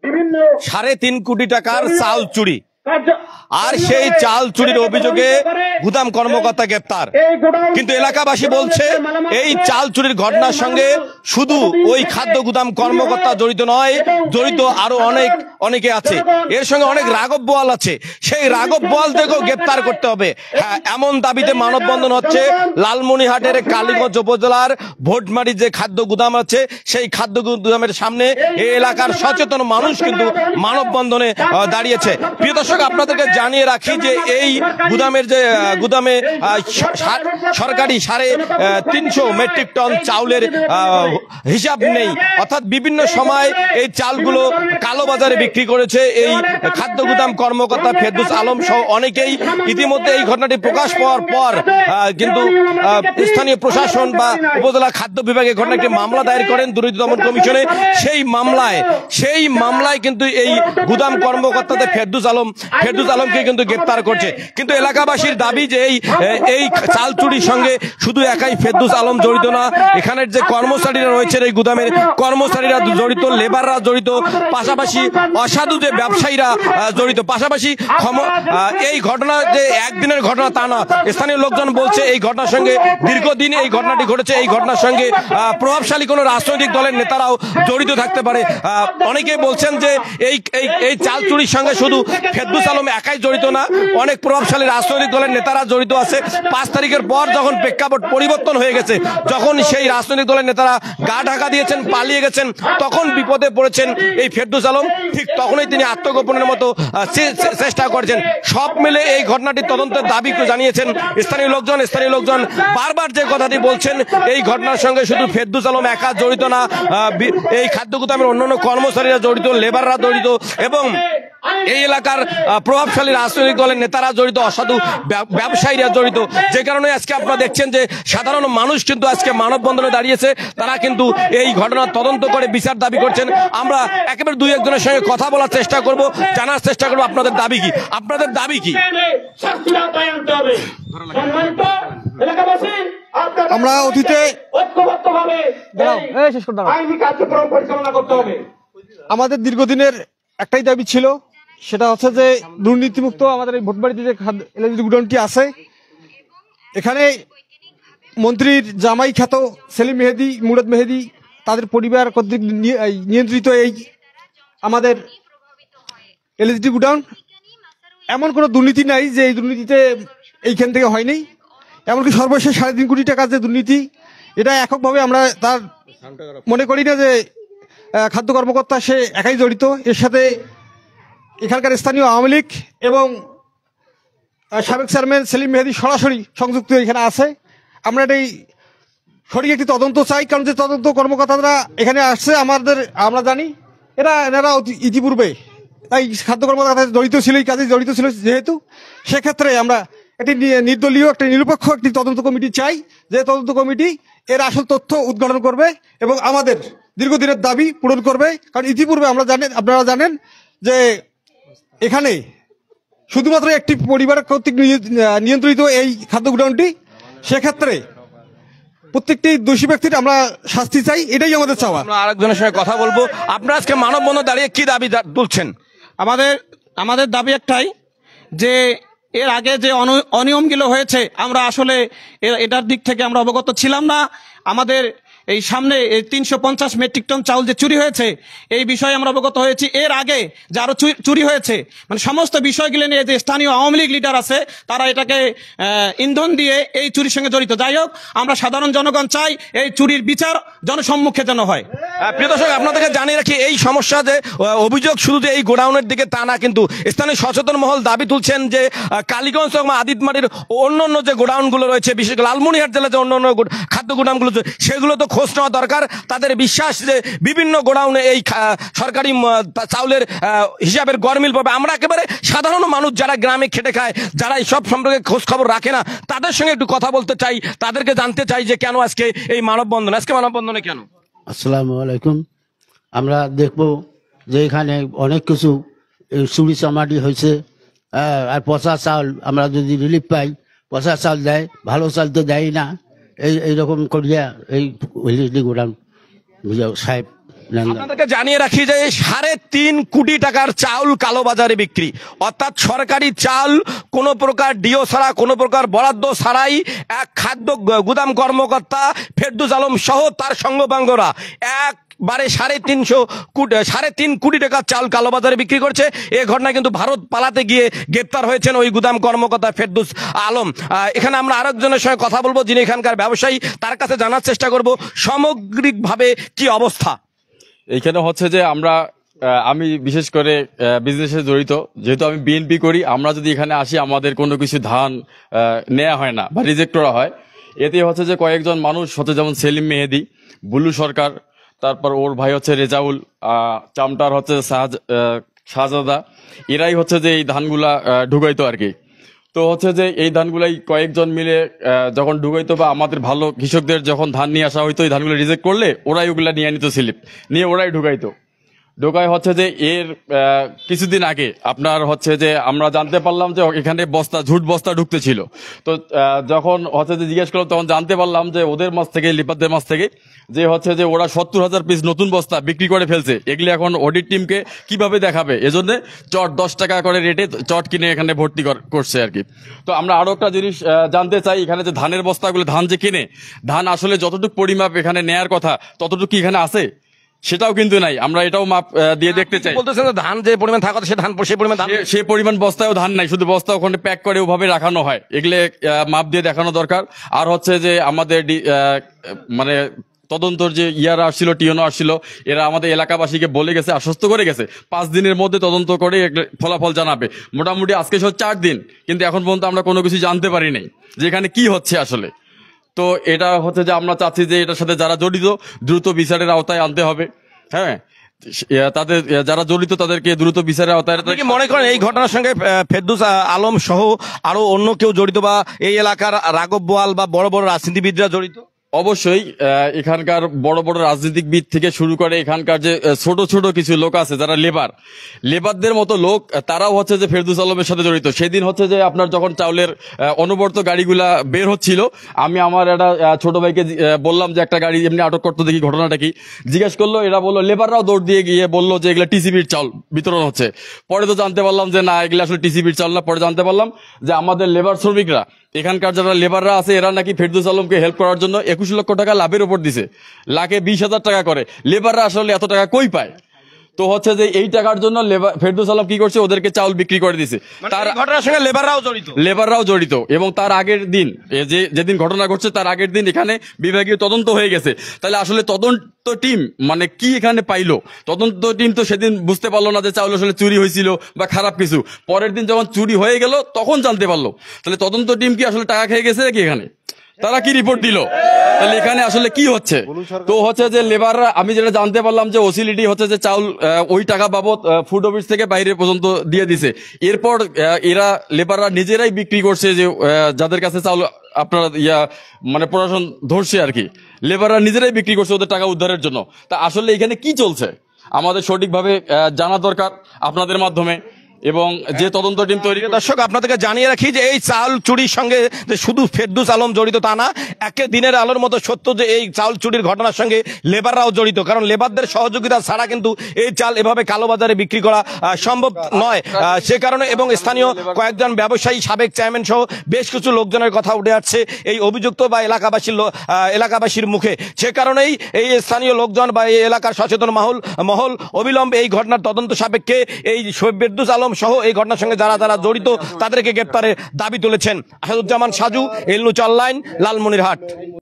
3.5 কোটি টাকার চাল চুরি, আর সেই চাল চুরির অভিযোগে গুদাম কর্মকর্তা গ্রেপ্তার। কিন্তু এলাকাবাসী বলছে এই চাল চুরির ঘটনার সঙ্গে শুধু ওই খাদ্য গুদাম কর্মকর্তা জড়িত নয়, জড়িত আরো অনেকে আছে, এর সঙ্গে অনেক রাঘব বোয়াল আছে, সেই রাঘব বোয়ালদেরকেও গ্রেপ্তার করতে হবে। হ্যাঁ, এমন দাবিতে মানববন্ধন হচ্ছে লালমনিরহাটের কালীগঞ্জ উপজেলার ভোটমারি যে খাদ্য গুদাম আছে সেই খাদ্য গুদামের সামনে এই এলাকার সচেতন মানুষ কিন্তু মানববন্ধনে দাঁড়িয়েছে। প্রিয় দর্শক, আপনাদেরকে জানিয়ে রাখি যে এই গুদামে সরকারি 350 মেট্রিক টন চাউলের হিসাব নেই, অর্থাৎ বিভিন্ন সময় এই চালগুলো কালোবাজারে বিক্রি করেছে এই খাদ্য গুদাম কর্মকর্তা ফেরদৌস আলম সহ অনেকেই। ইতিমধ্যে এই ঘটনাটি প্রকাশ পাওয়ার পর কিন্তু স্থানীয় প্রশাসন বা উপজেলা খাদ্য বিভাগে ঘটনাটি মামলা দায়ের করেন দুর্নীতি দমন কমিশনে। সেই মামলায় কিন্তু এই গুদাম কর্মকর্তাদের ফেরদৌস আলমকে কিন্তু গ্রেপ্তার করছে। কিন্তু এলাকাবাসীর দাবি যে এই চাল চুরির সঙ্গে শুধু একাই ফেরদৌস আলম জড়িত না, এখানের যে কর্মচারীরা রয়েছে এই গুদামের কর্মচারীরা জড়িত, লেবাররা জড়িত, পাশাপাশি অসাধু যে ব্যবসায়ীরা জড়িত। পাশাপাশি এই ঘটনা যে একদিনের ঘটনা তা না, স্থানীয় লোকজন বলছে এই ঘটনার সঙ্গে দীর্ঘদিন এই ঘটনাটি ঘটেছে, এই ঘটনার সঙ্গে প্রভাবশালী কোনো রাজনৈতিক দলের নেতারাও জড়িত থাকতে পারে। অনেকেই বলছেন যে এই চাল চুরির সঙ্গে শুধু ফেরদৌস আলম একাই জড়িত না, অনেক প্রভাবশালী রাজনৈতিক দলের নেতারা জড়িত আছে। 5 তারিখের পর যখন প্রেক্ষাপট পরিবর্তন হয়ে গেছে, যখন সেই রাজনৈতিক দলের নেতারা গা ঢাকা দিয়েছেন, পালিয়ে গেছেন, তখন বিপদে পড়েছেন এই ফেরদৌস আলম, ঠিক তখনই তিনি আত্মগোপনের মতো চেষ্টা করেছেন। সব মিলে এই ঘটনাটির তদন্তের দাবি জানিয়েছেন স্থানীয় লোকজন বারবার যে কথাটি বলছেন এই ঘটনার সঙ্গে শুধু ফেরদৌস আলম একা জড়িত না, এই খাদ্য গুদামের অন্যান্য কর্মচারীরা জড়িত, লেবাররা জড়িত এবং এই এলাকার প্রভাবশালী রাজনৈতিক দলের নেতারা জড়িত, অসাধু ব্যবসায়ীরা জড়িত। যে কারণে আজকে আপনারা দেখছেন যে সাধারণ মানুষ কিন্তু আজকে মানববন্ধনে দাঁড়িয়েছে, তারা কিন্তু এই ঘটনার তদন্ত করে বিচার দাবি করছেন। আমরা একেবারে 2-1 সঙ্গে কথা বলার চেষ্টা করব, জানার চেষ্টা করব আপনাদের দাবি কি, আমরা অতীতে আমাদের দীর্ঘদিনের একটাই দাবি ছিল, সেটা হচ্ছে যে দুর্নীতিমুক্ত আমাদের এই ভোটবাড়িতে যে এলএলজি গুডাউনটি আছে, এখানে মন্ত্রীর জামাই খ্যাত সেলিম মেহেদি, মুরাদ মেহেদি, তাদের পরিবার কর্তৃক নিয়ন্ত্রিত এই আমাদের এলএলজি গুডাউন, এমন কোনো দুর্নীতি নাই যে এই দুর্নীতিতে এইখান থেকে হয়নি। এমনকি সর্বশেষ 3.5 কোটি টাকার যে দুর্নীতি, এটা এককভাবে আমরা তার মনে করি না যে খাদ্য কর্মকর্তা সে একাই জড়িত। এর সাথে এখানকার স্থানীয় আওয়ামী লীগ এবং সাবেক চেয়ারম্যান সেলিম মেহেদি সরাসরি সংযুক্ত এখানে আছে। আমরা এটাই সঠিক একটি তদন্ত চাই, কারণ যে তদন্ত কর্মকর্তারা এখানে আসছে আমরা জানি এনারা ইতিপূর্বে তাই খাদ্য কর্মকর্তা জড়িত ছিল, এই কাজে জড়িত ছিল, যেহেতু সেক্ষেত্রে আমরা একটি নির্দলীয় একটি নিরপেক্ষ একটি তদন্ত কমিটি চাই, যে তদন্ত কমিটি এর আসল তথ্য উদ্ঘাটন করবে এবং আমাদের দীর্ঘদিনের দাবি পূরণ করবে। কারণ ইতিপূর্বে আপনারা জানেন যে এখানে শুধুমাত্র একটি পরিবার কর্তৃক নিয়ন্ত্রিত এই খাদ্য গুদামটি, সেক্ষেত্রে প্রত্যেকটি দোষী ব্যক্তির আমরা শাস্তি চাই, এটাই আমাদের চাওয়া। আরেকজনের সঙ্গে কথা বলবো। আপনারা আজকে মানববন্ধন দাঁড়িয়ে কি দাবি তুলছেন? আমাদের দাবি একটাই, যে এর আগে যে অনিয়মগুলো হয়েছে আমরা আসলে এটার দিক থেকে আমরা অবগত ছিলাম না। আমাদের এই সামনে 350 মেট্রিক টন চাউল যে চুরি হয়েছে এই বিষয়ে আমরা অবগত হয়েছি। এর আগে যে আরো চুরি হয়েছে, মানে সমস্ত বিষয়গুলো নিয়ে যে স্থানীয় আওয়ামী লীগ লিডার আছে তারা এটাকে ইন্ধন দিয়ে এই চুরির সঙ্গে জড়িত। যাই হোক, আমরা সাধারণ জনগণ চাই এই চুরির বিচার জনসম্মুখে যেন হয়। প্রিয় দর্শক, আপনাদেরকে জানিয়ে রাখি এই সমস্যা যে অভিযোগ শুধু যে এই গোডাউনের দিকে তা না, কিন্তু স্থানীয় সচেতন মহল দাবি তুলছেন যে কালীগঞ্জ এবং আদিতমাটির অন্যান্য যে গোডাউনগুলো রয়েছে, বিশেষ করে লালমনিরহাট জেলার যে অন্যান্য খাদ্য গোডাউনগুলো সেগুলো তো খোঁজ নেওয়া দরকার। তাদের বিশ্বাস যে বিভিন্ন গোডাউনে এই সরকারি চাউলের হিসাবের গরমিল পাবে। আমরা একেবারে সাধারণ মানুষ যারা গ্রামে খেটে খায়, যারা এই সব সম্পর্কে খোঁজ খবর রাখে না, তাদের সঙ্গে একটু কথা বলতে চাই, তাদেরকে জানতে চাই যে কেন আজকে এই মানববন্ধন, আজকে মানববন্ধনে কেন? আসসালামু আলাইকুম। আমরা দেখব যে এখানে অনেক কিছু চুরি চামারি হয়েছে, আর পচা চাউল আমরা যদি রিলিফ পাই, পচা চাউল দেয়, ভালো চাউল তো দেয় না। এইরকম করিয়া এই গোডাউন সাহেব লেনদেন। আপনাদেরকে জানিয়ে রাখি যে 3.5 কোটি টাকার চাউল কালোবাজারে বিক্রি, অর্থাৎ সরকারি চাল কোনো প্রকার ডিও ছাড়া, কোনো প্রকার বরাদ্দ ছাড়াই এক খাদ্য গুদাম কর্মকর্তা ফেরদৌস আলম সহ তার সঙ্গপাঙ্গরা একবারে 3.5 কোটি টাকার চাল কালোবাজারে বিক্রি করছে। এই ঘটনায় কিন্তু ভারত পালাতে গিয়ে গ্রেপ্তার হয়েছেন ওই গুদাম কর্মকর্তা ফেরদৌস আলম। এখানে আমরা আরেকজনের সঙ্গে কথা বলবো যিনি এখানকার ব্যবসায়ী, তার কাছে জানার চেষ্টা করব সামগ্রিকভাবে কি অবস্থা। এইখানে হচ্ছে যে আমি বিশেষ করে বিজনেসে জড়িত, যেহেতু আমি বিএনপি করি, আমরা যদি এখানে আসি আমাদের কোনো কিছু ধান নেওয়া হয় না বা রিজেক্ট করা হয়। এতে হচ্ছে যে কয়েকজন মানুষ হচ্ছে, যেমন সেলিম মেহেদি, বুলু সরকার, তারপর ওর ভাই হচ্ছে রেজাউল, চামটার হচ্ছে শাহজাদা, এরাই হচ্ছে যে এই ধানগুলা ঢুকাইতো আর কি। তো হচ্ছে যে এই ধানগুলাই কয়েকজন মিলে যখন ঢুকাইতো বা আমাদের ভালো কৃষকদের যখন ধান নিয়ে আসা হইতো, এই ধানগুলো রিজেক্ট করলে ওরাই ওগুলা নিয়ে নিত, স্লিপ নিয়ে ওরাই ঢুকাইতো। ঢোকায় হচ্ছে যে এর কিছুদিন আগে আপনার হচ্ছে যে আমরা জানতে পারলাম যে এখানে ঝুট বস্তা ঢুকতে ছিল। তো যখন হচ্ছে যে জিজ্ঞেস করলাম তখন জানতে পারলাম যে ওদের মাছ থেকে, লিপারদের মাছ থেকে, যে হচ্ছে যে ওরা 70,000 পিস নতুন বস্তা বিক্রি করে ফেলছে। এগুলি এখন অডিট টিমকে কিভাবে দেখাবে, এজন্য চট 10 টাকা করে রেটে চট কিনে এখানে ভর্তি করছে আর কি। তো আমরা আরো একটা জিনিস জানতে চাই, এখানে যে ধানের বস্তাগুলো, ধান যে কিনে, ধান আসলে যতটুকু পরিমাপ এখানে নেয়ার কথা ততটুকু এখানে আছে সেটাও কিন্তু নাই। আমরা এটাও মাপ দিয়ে দেখতে চাই। বলতেছেন ধান যে পরিমাণ থাকা কথা, সে পরিমাণ বস্তায়ও ধান নাই, শুধু বস্তা ওখানে প্যাক করে ওভাবে রাখানো হয়। এগুলো মাপ দিয়ে দেখানো দরকার। আর হচ্ছে যে আমাদের মানে তদন্তর যে ইয়ারা আসছিল, টিওনো আসছিল, এরা আমাদের এলাকাবাসীকে বলে গেছে, আশ্বস্ত করে গেছে 5 দিনের মধ্যে তদন্ত করে ফলাফল জানাবে। মোটামুটি আজকে 4 দিন, কিন্তু এখন পর্যন্ত আমরা কোনো কিছু জানতে পারি নাই যে এখানে কি হচ্ছে আসলে। তো এটা হচ্ছে যে আমরা চাচ্ছি যে এটার সাথে যারা জড়িত দ্রুত বিচারের আওতায় আনতে হবে। হ্যাঁ, তাদের যারা জড়িত তাদেরকে দ্রুত বিচারের আওতায়। আপনি কি মনে করেন এই ঘটনার সঙ্গে ফেরদৌস আলম সহ আরো অন্য কেউ জড়িত, বা এই এলাকার রাঘব বোয়াল বা বড় বড় রাজনীতিবিদরা জড়িত? অবশ্যই এখানকার বড় বড় রাজনীতিবিদ থেকে শুরু করে এখানকার যে ছোট ছোট কিছু লোক আছে যারা লেবারদের মতো লোক, তারাও হচ্ছে যে ফেরদৌস আলমের সাথে জড়িত। সেদিন হচ্ছে যে আপনার যখন চাউলের অনবরত গাড়িগুলা বের হচ্ছিল, আমি আমার একটা ছোট ভাইকে বললাম যে একটা গাড়ি এমনি আটক করতে, দেখি ঘটনাটা কি। জিজ্ঞেস করলো, এরা বললো, লেবাররাও দৌড় দিয়ে গিয়ে বললো যে এগুলা টিসিবির চাউল বিতরণ হচ্ছে। পরে তো জানতে পারলাম যে না, এগুলা আসলে টিসিবির চাউল না। পরে জানতে পারলাম যে আমাদের লেবার শ্রমিকরা, এখানকার যারা লেবাররা আছে, এরা নাকি ফেরদৌস আলমকে হেল্প করার জন্য 21 লক্ষ টাকা লাভের উপর দিছে, লাখে 20,000 টাকা করে। লেবাররা আসলে এত টাকা কই পায়? তো হচ্ছে যে এই টাকার জন্য ফেরদৌস আলম কি করছে, ওদেরকে চাউল বিক্রি করে দিছে। তার ঘটনার সঙ্গে লেবাররাও জড়িত। এবং তার আগের দিন, যেদিন ঘটনা ঘটছে তার আগের দিন এখানে বিভাগীয় তদন্ত হয়ে গেছে। তাহলে আসলে তদন্ত টিম মানে কি এখানে পাইলো? তদন্ত টিম তো সেদিন বুঝতে পারলো না যে চাউল আসলে চুরি হয়েছিল বা খারাপ কিছু। পরের দিন যখন চুরি হয়ে গেল তখন জানতে পারলো। তাহলে তদন্ত টিম কি আসলে টাকা খেয়ে গেছে নাকি? এখানে তারা কি রিপোর্ট দিল? তাহলে এখানে আসলে কি হচ্ছে? তো হচ্ছে যে লেবাররা, আমি যেটা জানতে পারলাম যে ওসিলিটি হচ্ছে যে চাউল ওই টাকা বাবদ ফুড অফিস থেকে বাইরে পর্যন্ত দিয়ে দিছে। এরপর এরা লেবাররা নিজেরাই বিক্রি করছে, যে যাদের কাছে চাউল আপনার মানে প্রশাসন ধরছে আর কি, লেবাররা নিজেরাই বিক্রি করছে ওদের টাকা উদ্ধারের জন্য। তা আসলে এখানে কি চলছে আমাদের সঠিকভাবে জানা দরকার আপনাদের মাধ্যমে, এবং যে তদন্ত টিম তৈরি। দর্শক, আপনাদেরকে জানিয়ে রাখি যে এই চাল চুরির সঙ্গে যে শুধু ফেরদৌস আলম জড়িত তা না, একে দিনের আলোর মতো সত্য যে এই চাল চুরির ঘটনার সঙ্গে লেবাররাও জড়িত। কারণ লেবারদের সহযোগিতা ছাড়া কিন্তু এই চাল এভাবে কালোবাজারে বিক্রি করা সম্ভব নয়। সে কারণে এবং স্থানীয় কয়েকজন ব্যবসায়ী, সাবেক চেয়ারম্যান সহ বেশ কিছু লোকজনের কথা উঠে আসছে এই অভিযুক্ত বা এলাকাবাসীর মুখে। সে কারণেই এই স্থানীয় লোকজন বা এই এলাকার সচেতন মহল অবিলম্বে এই ঘটনার তদন্ত সাপেক্ষে এই ফেরদৌস আলম সহ এই ঘটনার সঙ্গে যারা জড়িত তাদেরকে গ্রেপ্তারের দাবি তুলেছেন। আসাদুজ্জামান সাজু, এল নিউজ অনলাইন, লালমনিরহাট।